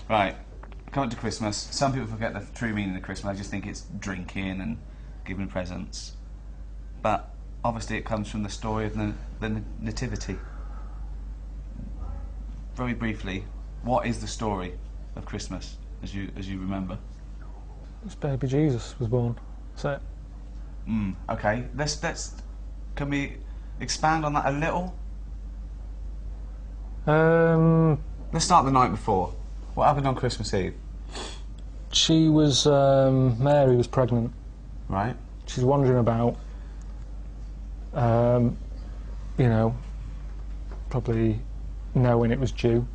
Right. Come up to Christmas. Some people forget the true meaning of Christmas. I just think it's drinking and giving presents. But obviously it comes from the story of the Nativity. Very briefly, what is the story of Christmas, as you remember? It's baby Jesus was born. That's it. Okay. Can we expand on that a little? Let's start the night before. What happened on Christmas Eve? She was, Mary was pregnant. Right. She's wandering about, you know, probably knowing it was due.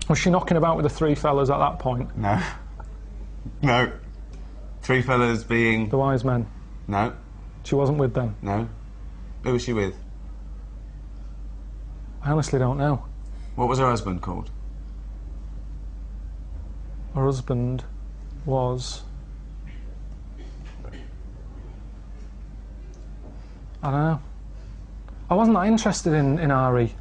Was she knocking about with the three fellas at that point? No. No. Three fellas being... The wise men? No. She wasn't with them? No. Who was she with? I honestly don't know. What was her husband called? Her husband was... I don't know. I wasn't that interested in Ari.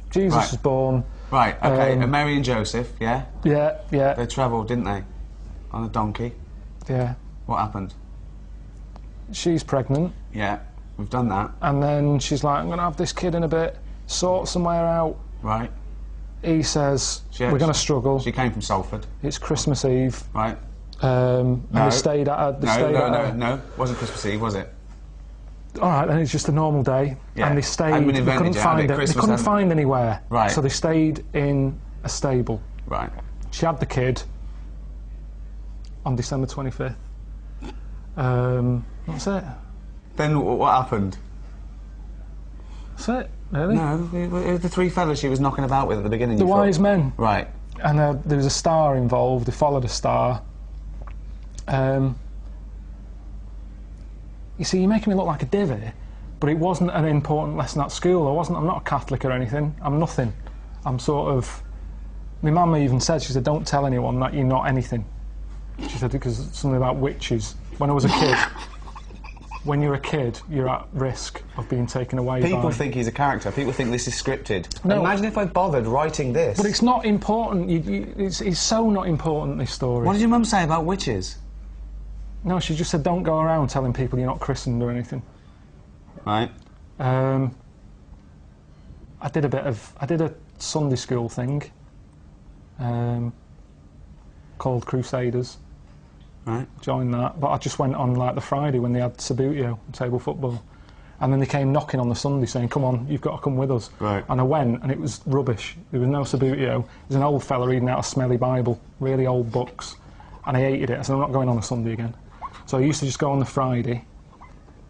Jesus was born. Right, okay. And Mary and Joseph, yeah? Yeah, yeah. They travelled, didn't they? On a donkey. Yeah. What happened? She's pregnant. Yeah, we've done that. And then she's like, I'm going to have this kid in a bit, sort somewhere out. Right. He says, we're going to struggle. She came from Salford. It's Christmas Eve. Right. And they stayed at No, wasn't Christmas Eve, was it? All right, then it's just a normal day. Yeah. And they stayed, they couldn't find anywhere. Right. So they stayed in a stable. Right. She had the kid on December 25th. That's it. Then what happened? That's it, really. No, the three fellas she was knocking about with at the beginning. The wise men. Right. And there was a star involved. They followed a star. You see, you're making me look like a divvy, but it wasn't an important lesson at school. I'm not a Catholic or anything. I'm nothing. I'm sort of... My mum even said, she said, don't tell anyone that you're not anything. She said, because something about witches. When I was a kid, when you're a kid, you're at risk of being taken away by... People think he's a character. People think this is scripted. No. Imagine if I bothered writing this. But it's not important. It's so not important, this story. What did your mum say about witches? No, she just said don't go around telling people you're not christened or anything. Right. I did a Sunday school thing called Crusaders. Right. Joined that, but I just went on like the Friday when they had Sabutio, table football, and then they came knocking on the Sunday saying, come on, you've got to come with us. Right. And I went, and it was rubbish. There was no Sabutio. There's an old fella reading out a smelly Bible, really old books, and I hated it. I said, I'm not going on a Sunday again. So I used to just go on the Friday,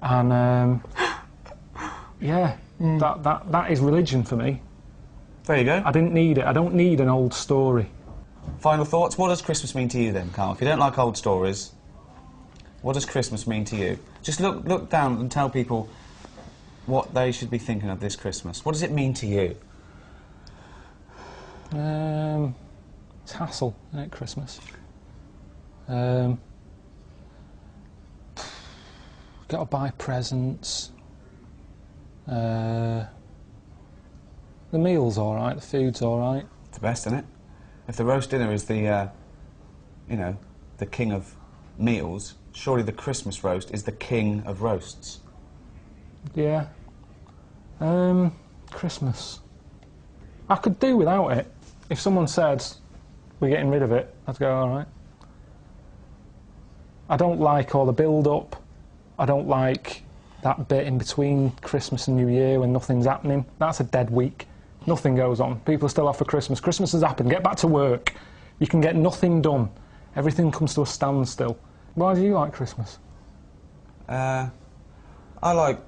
and yeah, that is religion for me. There you go. I didn't need it. I don't need an old story. Final thoughts? What does Christmas mean to you then, Karl? If you don't like old stories, what does Christmas mean to you? Just look down and tell people what they should be thinking of this Christmas. What does it mean to you? It's hassle, isn't it, Christmas? Got to buy presents. The meal's all right. The food's all right. It's the best, isn't it? If the roast dinner is the, you know, the king of meals, surely the Christmas roast is the king of roasts. Yeah. Christmas. I could do without it. If someone said, we're getting rid of it, I'd go, all right. I don't like all the build-up. I don't like that bit in between Christmas and New Year when nothing's happening. That's a dead week. Nothing goes on. People are still off for Christmas. Christmas has happened. Get back to work. You can get nothing done. Everything comes to a standstill. Why do you like Christmas? I like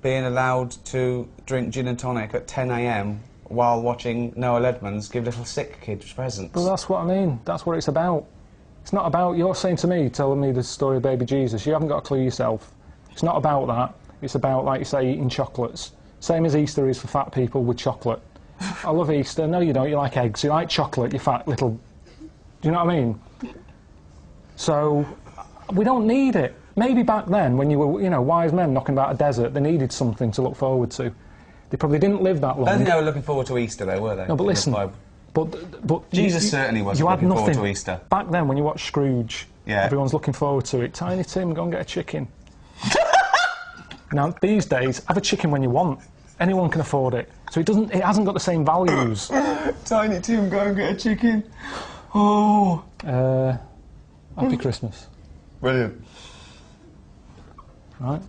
being allowed to drink gin and tonic at 10 AM while watching Noah Ledman's give little sick kids presents. Well, that's what I mean. That's what it's about. It's not about... You're saying to me, telling me the story of baby Jesus. You haven't got a clue yourself. It's not about that. It's about, like you say, eating chocolates. Same as Easter is for fat people with chocolate. I love Easter. No, you don't. You like eggs. You like chocolate, you fat little... Do you know what I mean? So, we don't need it. Maybe back then, when you were, you know, wise men knocking about a desert, they needed something to look forward to. They probably didn't live that long. I don't think they were looking forward to Easter, though, were they? No, but listen. But Jesus certainly wasn't you had looking forward nothing. to Easter. Back then, when you watch Scrooge, Yeah. everyone's looking forward to it. Tiny Tim, go and get a chicken. Now, these days, have a chicken when you want. Anyone can afford it. So it hasn't got the same values. Tiny Tim, go and get a chicken. Oh. Happy Christmas. Brilliant. Right.